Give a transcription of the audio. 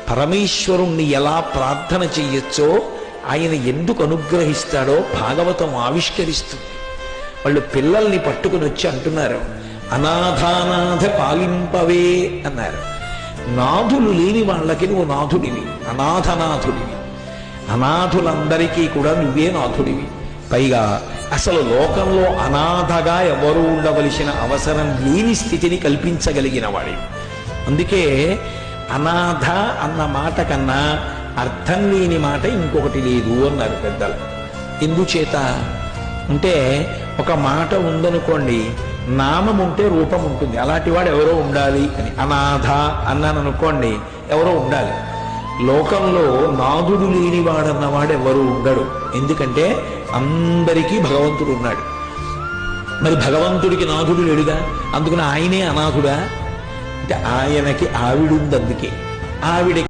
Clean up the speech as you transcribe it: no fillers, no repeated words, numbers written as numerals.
పరమేశ్వరుణ్ణి ఎలా ప్రార్థన చెయ్యొచ్చో ఆయన ఎందుకు అనుగ్రహిస్తాడో భాగవతం ఆవిష్కరిస్తుంది. వాళ్ళు పిల్లల్ని పట్టుకుని వచ్చి అంటున్నారు, అనాథానాథ పాలింపవే అన్నారు. నాథులు లేని వాళ్ళకి నువ్వు నాథుడివి, అనాథనాథుడివి. అనాథులందరికీ కూడా నువ్వే నాథుడివి. పైగా అసలు లోకంలో అనాథగా ఎవరు ఉండవలసిన అవసరం లేని స్థితిని కల్పించగలిగిన వాడివి. అందుకే అనాథ అన్న మాట కన్నా అర్థం లేని మాట ఇంకొకటి లేదు అన్నారు పెద్దలు. ఎందుచేత అంటే ఒక మాట ఉందనుకోండి, నామం ఉంటే రూపం ఉంటుంది. అలాంటి వాడు ఎవరో ఉండాలి అని. అనాథ అన్నాను అనుకోండి, ఎవరో ఉండాలి. లోకంలో నాథుడు లేనివాడన్నవాడు ఎవరు ఉండడు. ఎందుకంటే అందరికీ భగవంతుడు ఉన్నాడు. మరి భగవంతుడికి నాథుడు లేడుగా, అందుకని ఆయనే అనాథుడా అంటే ఆయనకి ఆవిడుంది. అందుకే ఆవిడ